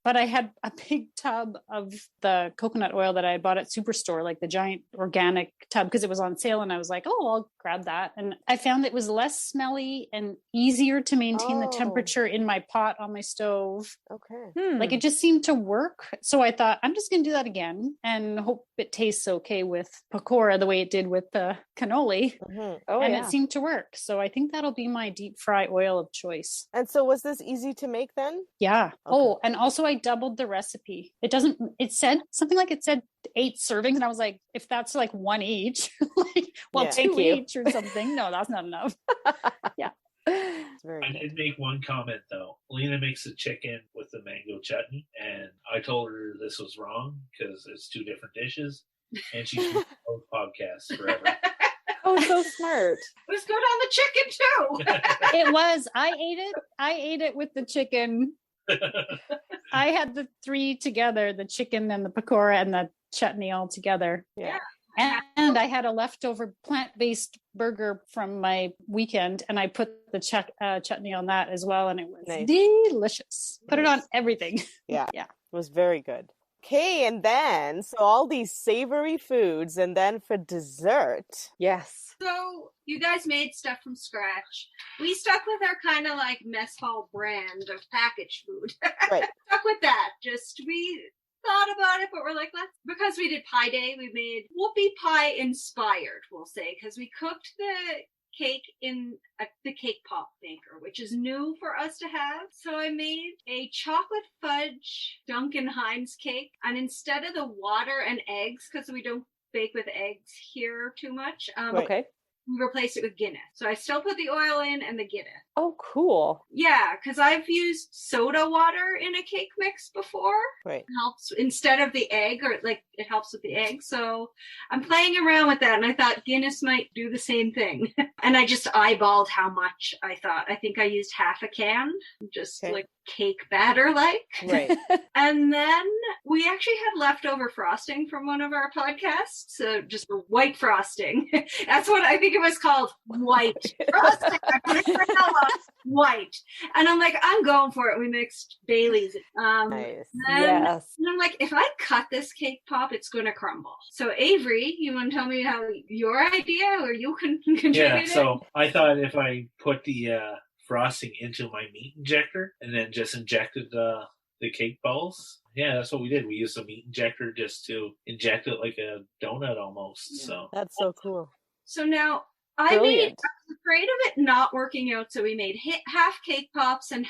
But I had a big tub of the coconut oil that I bought at Superstore, like the giant organic tub, because it was on sale. And I was like, oh, I'll grab that. And I found it was less smelly and easier to maintain the temperature in my pot on my stove. Okay. Like it just seemed to work. So I thought, I'm just going to do that again and hope it tastes okay with pakora the way it did with the cannoli. It seemed to work. So I think that'll be my deep fry oil of choice. And so was this easy to make then? Yeah. Okay. Oh, and also I doubled the recipe. It said something like 8 servings. And I was like, if that's like 1 each, like, 2 each or something. No, that's not enough. Yeah. I did make one comment though. Lena makes the chicken with the mango chutney, and I told her this was wrong because it's 2 different dishes, and she's been both podcasts forever. Oh, so smart. Let's go down the chicken too. It was. I ate it with the chicken. I had the 3 together, the chicken and the pakora and the chutney all together. Yeah. And I had a leftover plant-based burger from my weekend, and I put the chutney on that as well, and it was delicious. Put it on everything. Yeah. Yeah. It was very good. Okay, and then, so all these savory foods, and then for dessert. Yes. So you guys made stuff from scratch. We stuck with our kind of like mess hall brand of packaged food. Right. Stuck with that. We thought about it, but we're like, because we did pie day, we made whoopie pie inspired, we'll say, because we cooked the cake in the cake pop maker, which is new for us to have. So I made a chocolate fudge Duncan Hines cake, and instead of the water and eggs, because we don't bake with eggs here too much, Okay. replaced it with Guinness. So I still put the oil in and the Guinness. Oh, cool. Yeah, because I've used soda water in a cake mix before. Right. It helps instead of the egg, or like it helps with the egg. So I'm playing around with that, and I thought Guinness might do the same thing. And I just eyeballed how much I thought. I think I used half a can, just like cake batter like. Right. And then we actually had leftover frosting from one of our podcasts. So just a white frosting. That's what I think it was called, white frosting. I put it for white. And I'm like, I'm going for it. We mixed Bailey's. Nice. And I'm like, if I cut this cake pop, it's going to crumble. So Avery, you want to tell me how your idea, or you can contribute? Yeah, so I thought if I put the frosting into my meat injector and then just injected the cake balls. Yeah, that's what we did. We used a meat injector just to inject it like a donut almost. Yeah. So That's so cool. So now I was afraid of it not working out, so we made half cake pops and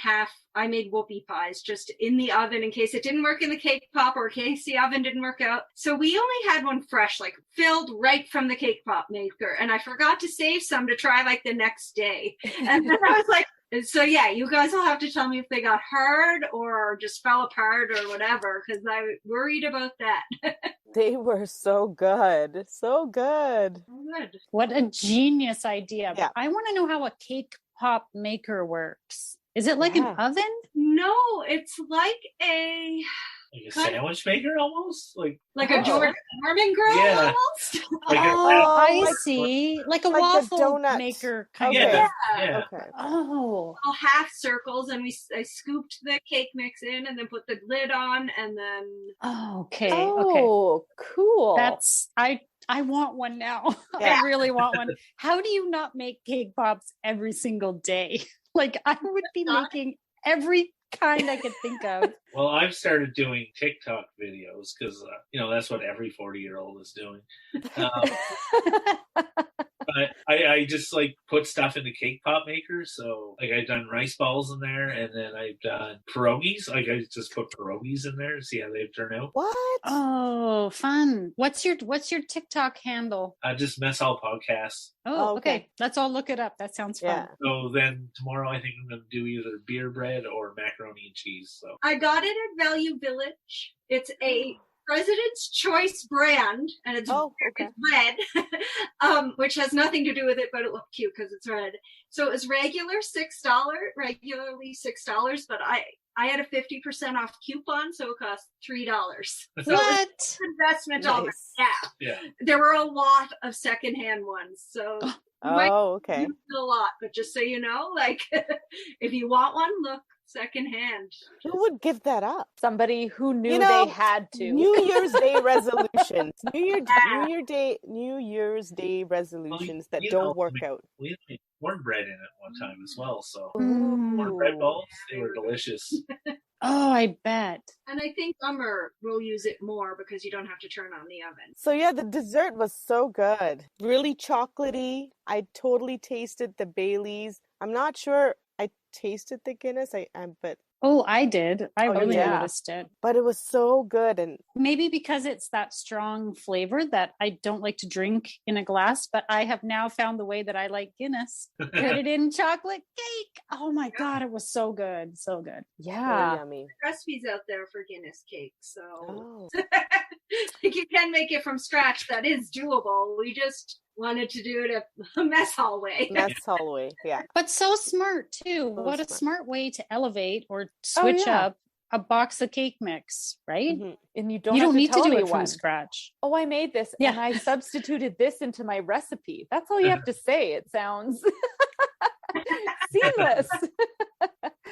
I made whoopie pies just in the oven in case it didn't work in the cake pop or in case the oven didn't work out. So we only had one fresh, like filled right from the cake pop maker, and I forgot to save some to try like the next day. And then I was like, so yeah, you guys will have to tell me if they got hard or just fell apart or whatever, because I worried about that. They were so good. So good. Good. What a genius idea. Yeah. I want to know how a cake pop maker works. Is it like an oven? No, it's like a sandwich maker almost? Like a Jordan Mormon grill almost? I see. Like a waffle donut maker kind of. Yeah. Okay. Oh. All half circles, and I scooped the cake mix in and then put the lid on, and then... Oh, okay. Oh, cool. That's... I want one now. Yeah. I really want one. How do you not make cake pops every single day? Like, I would be making every kind I could think of. Well, I've started doing TikTok videos because, that's what every 40-year-old is doing. But I just put stuff in the cake pop maker. So I've done rice balls in there, and then I've done pierogies. I just put pierogies in there to see how they turn out. What? Oh, fun. What's your TikTok handle? Just Mess Hall Podcast. Oh, okay. Let's all look it up. That sounds fun. Yeah. So then tomorrow I think I'm going to do either beer bread or macaroni and cheese. So I got it at Value Village. It's a President's Choice brand, and it's red, which has nothing to do with it, but it looked cute because it's red. So it was regularly $6, but I had a 50% off coupon, so it cost $3. So what? It was an investment dollars. Yeah. There were a lot of secondhand ones, so you might okay. use it a lot. But just so you know, if you want one, look secondhand. Who would give that up? Somebody who knew they had to. New Year's Day resolutions. New Year's Day resolutions that don't work out. We had cornbread in it one time as well. So Ooh. cornbread balls, they were delicious. Oh, I bet. And I think summer will use it more because you don't have to turn on the oven. So yeah, the dessert was so good. Really chocolatey. I totally tasted the Baileys. I'm not sure I tasted the Guinness. But Oh, I did. I really noticed it. But it was so good. And maybe because it's that strong flavor that I don't like to drink in a glass, but I have now found the way that I like Guinness. Put it in chocolate cake. Oh my God, it was so good. So good. Yeah. so yummy. Recipes out there for Guinness cake, so you can make it from scratch. That is doable. We just wanted to do it a mess hall way. Mess hall way, yeah. But so smart too. So what a smart. smart way to elevate or switch up a box of cake mix, right? Mm-hmm. And you don't need to do anyone. it from scratch. Oh, I made this and I substituted this into my recipe. That's all you have to say. It sounds seamless.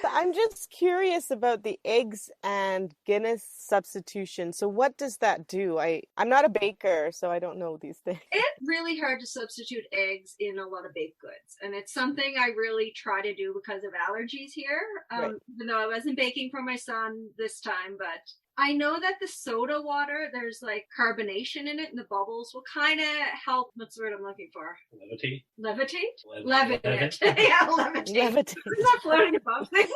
I'm just curious about the eggs and Guinness substitution. So what does that do? I'm not a baker, so I don't know these things. It's really hard to substitute eggs in a lot of baked goods. And it's something I really try to do because of allergies here. Even though I wasn't baking for my son this time, but I know that the soda water, there's carbonation in it, and the bubbles will kind of help. What's the word I'm looking for? Levitate? Levitate? Levitate. Yeah, levitate. It's not floating above things.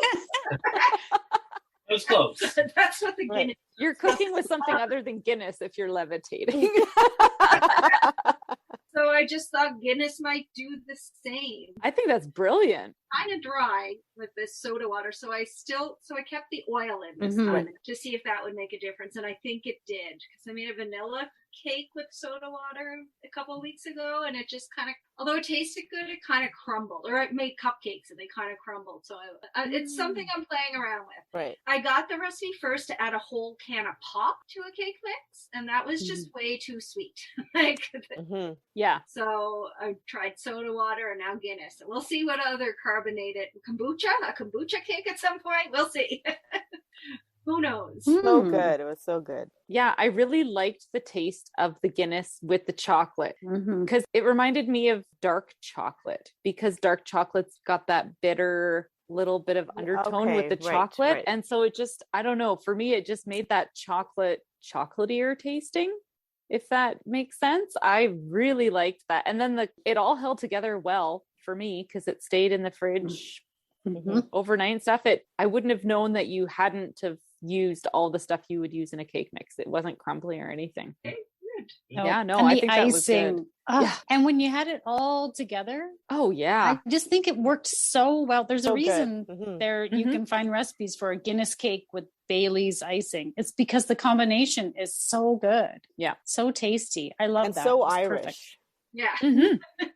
It was close. That's what the Guinness. You're cooking with something other than Guinness if you're levitating. So I just thought Guinness might do the same. I think that's brilliant. Kind of dry with this soda water, so I kept the oil in this Mhm. time to see if that would make a difference, and I think it did, because I made a vanilla cake with soda water a couple of weeks ago, and it just kind of, although it tasted good, it kind of crumbled. Or I made cupcakes and they kind of crumbled, so it's something I'm playing around with. Right. I got the recipe first to add a whole can of pop to a cake mix, and that was just way too sweet. Mm-hmm. Yeah. So I tried soda water and now Guinness. We'll see what other carbonated a kombucha cake at some point. We'll see. Who knows? So good. It was so good. Yeah, I really liked the taste of the Guinness with the chocolate because it reminded me of dark chocolate, because dark chocolate's got that bitter little bit of undertone with the chocolate. Right. And so it just, I don't know, for me, it just made that chocolate chocolatier tasting, if that makes sense. I really liked that. And then it all held together well for me because it stayed in the fridge overnight and stuff. I wouldn't have known that you hadn't have used all the stuff you would use in a cake mix. It wasn't crumbly or anything. Yeah, no, I think that was good. Yeah. And when you had it all together, yeah, I just think it worked so well. There's So a reason good. there you can find recipes for a Guinness cake with Bailey's icing. It's because the combination is so good. Yeah, so tasty. I love And that. so It's Irish. perfect. Yeah.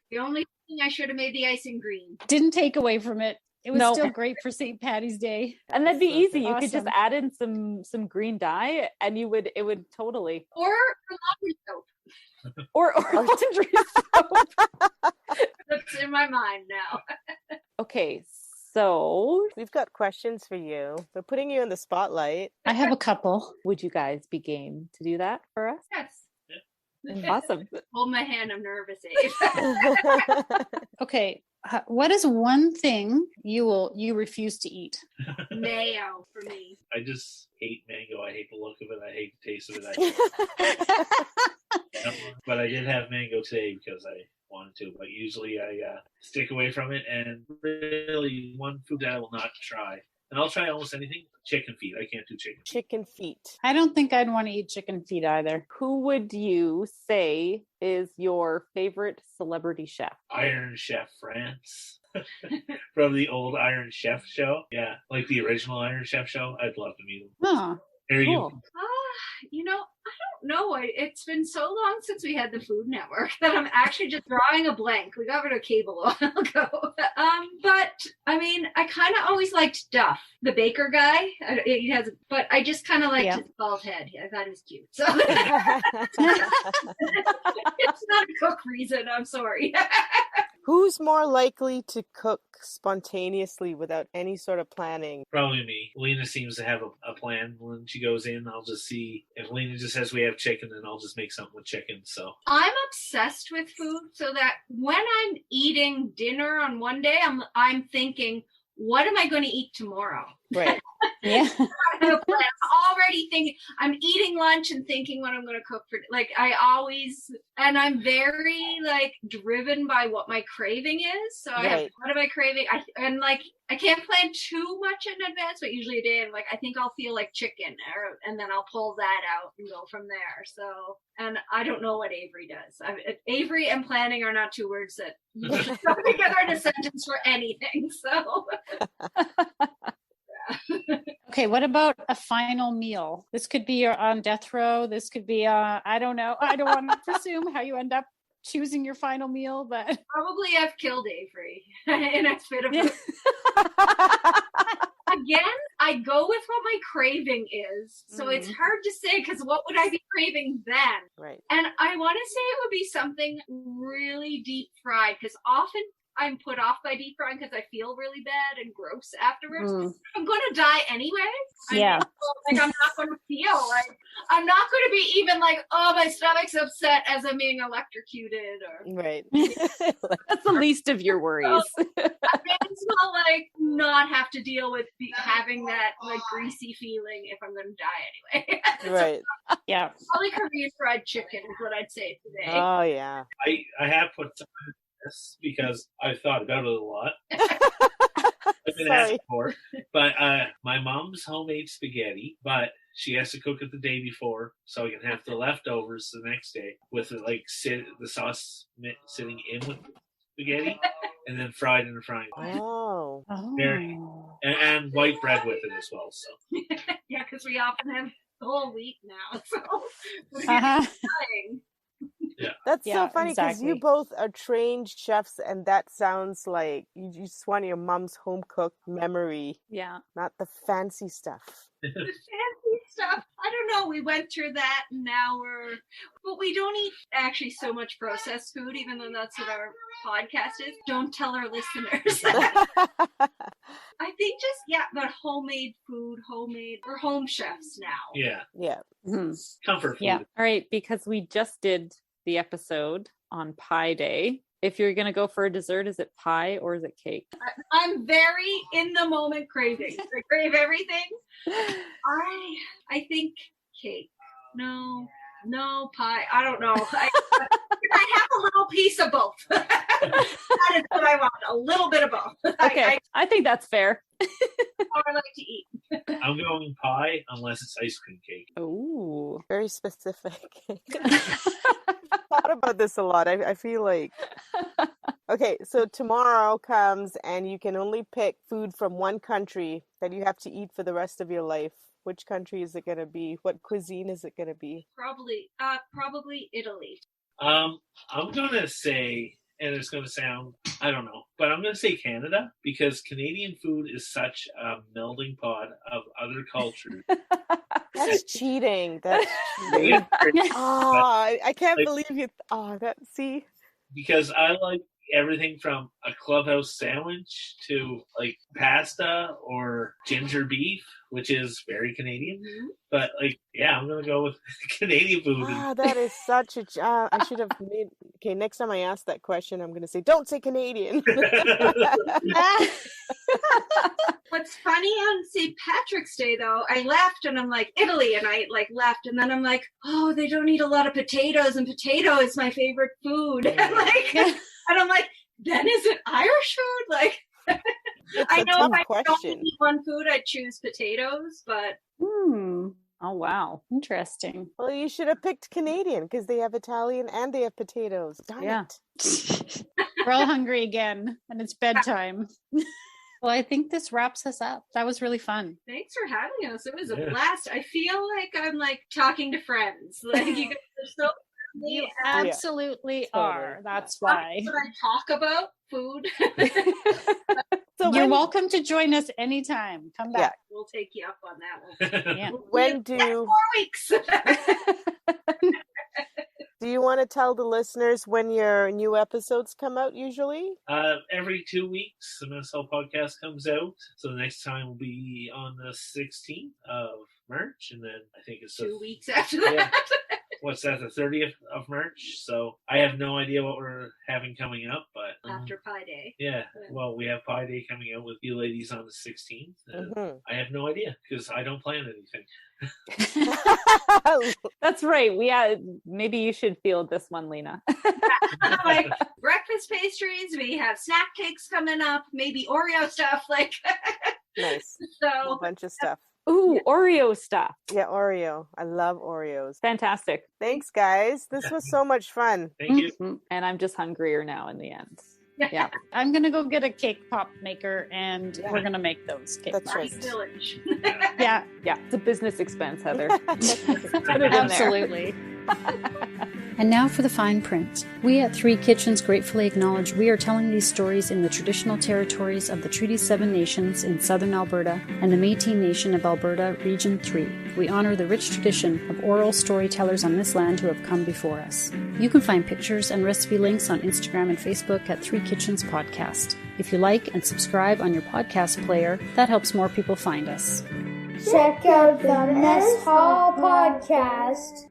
The only thing I should have made the icing green. Didn't take away from it. It was No. still great for St. Patty's Day. and that'd be easy. You could just Awesome. add in some green dye, and it would totally Or laundry soap. or laundry soap. That's in my mind now. Okay, so We've got questions for you. We're putting you in the spotlight. I have a couple. would you guys be game to do that for us? Yes. Awesome. Hold my hand. I'm nervous, Abe. Okay. What is one thing you refuse to eat? Mayo for me. I just hate mango. I hate the look of it. I hate the taste of it. But I did have mango today because I wanted to. But usually I stick away from it. And really, one food that I will not try, and I'll try almost anything, chicken feet. I can't do chicken. Chicken feet. I don't think I'd want to eat chicken feet either. Who would you say is your favorite celebrity chef? Iron Chef France. From the old Iron Chef show. Yeah, like the original Iron Chef show. I'd love to meet him. Huh. There you Cool. go. I don't know. It's been so long since we had the Food Network that I'm actually just drawing a blank. We got rid of cable a while ago. But I mean, I kind of always liked Duff, the baker guy. But I just kind of liked his bald head. I thought he was cute. So it's not a cook reason. I'm sorry. Who's more likely to cook spontaneously without any sort of planning? Probably me. Lena seems to have a plan when she goes in. I'll just see if Lena just says we have chicken, then I'll just make something with chicken. So I'm obsessed with food, so that when I'm eating dinner on one day, I'm thinking, what am I going to eat tomorrow? Right. Yeah. I'm already thinking, I'm eating lunch and thinking what I'm going to cook for, and I'm very driven by what my craving is. So I have, what am I craving? I can't plan too much in advance, but usually a day I'm like, I think I'll feel like chicken, and then I'll pull that out and go from there. So, and I don't know what Avery does. Avery and planning are not two words that come together in a sentence for anything. So. Okay, what about a final meal? This could be you're on death row. This could be, I don't know. I don't want to presume how you end up choosing your final meal, but probably I've killed Avery in a fit of Again, I go with what my craving is. So it's hard to say, because what would I be craving then? Right. And I want to say it would be something really deep fried, because often I'm put off by deep frying because I feel really bad and gross afterwards. I'm going to die anyway. Yeah. I'm not going to feel I'm not going to be even oh, my stomach's upset as I'm being electrocuted. Right. That's the least of your worries. I may as well not have to deal with having that greasy feeling if I'm going to die anyway. Right. Yeah. Probably Korean fried chicken is what I'd say today. Oh yeah. I have put some this because I've thought about it a lot. I've been asked before. But my mom's homemade spaghetti, but she has to cook it the day before, so I can have the leftovers the next day with it, the sauce sitting in with the spaghetti, and then fried in the frying pan. Oh. And white bread with it as well. So yeah, because we often have the whole week now. So we're yeah, that's so funny because you both are trained chefs, and that sounds like you just want your mom's home cooked memory. Yeah, not the fancy stuff. The fancy stuff. I don't know. We went through that, and now but we don't eat actually so much processed food, even though that's what our podcast is. Don't tell our listeners. I think but homemade food, we're home chefs now. Yeah. Mm-hmm. Comfort food. Yeah. All right, because we just did the episode on Pie Day. If you're going to go for a dessert, is it pie or is it cake? I'm very in the moment craving. I crave everything. I think cake. No, pie. I don't know. I have a little piece of both. That is what I want. A little bit of both. Okay. I think that's fair. How I like to eat. I'm going pie unless it's ice cream cake. Ooh. Very specific. Thought about this a lot. I feel like okay, so tomorrow comes and you can only pick food from one country that you have to eat for the rest of your life. Which country is it going to be? What cuisine is it going to be? Probably Italy. I'm going to say, and it's going to sound, I don't know, but I'm going to say Canada because Canadian food is such a melding pot of other cultures. That's cheating. That's cheating. I can't believe you. See? Because I like everything from a clubhouse sandwich to like pasta or ginger beef, which is very Canadian. Mm-hmm. But I'm gonna go with Canadian food. That is such a. I should have made. Okay, next time I ask that question, I'm gonna say, "Don't say Canadian." What's funny on St. Patrick's Day though, I left and I'm like Italy, and I left, and then I'm like, oh, they don't eat a lot of potatoes, and potato is my favorite food. And I'm like, then is it Irish food? I know if I don't eat one food, I'd choose potatoes, but. Oh, wow. Interesting. Well, you should have picked Canadian because they have Italian and they have potatoes. Darn it. We're all hungry again, and it's bedtime. Well, I think this wraps us up. That was really fun. Thanks for having us. It was a blast. I feel like I'm talking to friends. You guys are so. You absolutely are. That's why. When I talk about food. So you're welcome to join us anytime. Come back. Yeah. We'll take you up on that one. Yeah. When do 4 weeks? Do you want to tell the listeners when your new episodes come out usually? Every 2 weeks, the Marsala podcast comes out. So the next time will be on the 16th of March, and then I think it's 2 weeks after that. Yeah. What's that, the 30th of March? So I have no idea what we're having coming up, but after Pie Day. Yeah, well, we have Pie Day coming out with you ladies on the 16th. I have no idea because I don't plan anything. That's right. Maybe you should field this one, Lena. Like breakfast pastries, we have snack cakes coming up, maybe Oreo stuff. Nice. So a bunch of stuff. Ooh, Oreo stuff. Yeah, Oreo. I love Oreos. Fantastic. Thanks, guys. This was so much fun. Thank you. And I'm just hungrier now in the end. Yeah. I'm going to go get a cake pop maker, and we're going to make those cake pops. Right. Village. Yeah. It's a business expense, Heather. Absolutely. And now for the fine print. We at Three Kitchens gratefully acknowledge we are telling these stories in the traditional territories of the Treaty 7 Nations in southern Alberta and the Métis Nation of Alberta, Region 3. We honor the rich tradition of oral storytellers on this land who have come before us. You can find pictures and recipe links on Instagram and Facebook at Three Kitchens Podcast. If you like and subscribe on your podcast player, that helps more people find us. Check out the Mess Hall Podcast.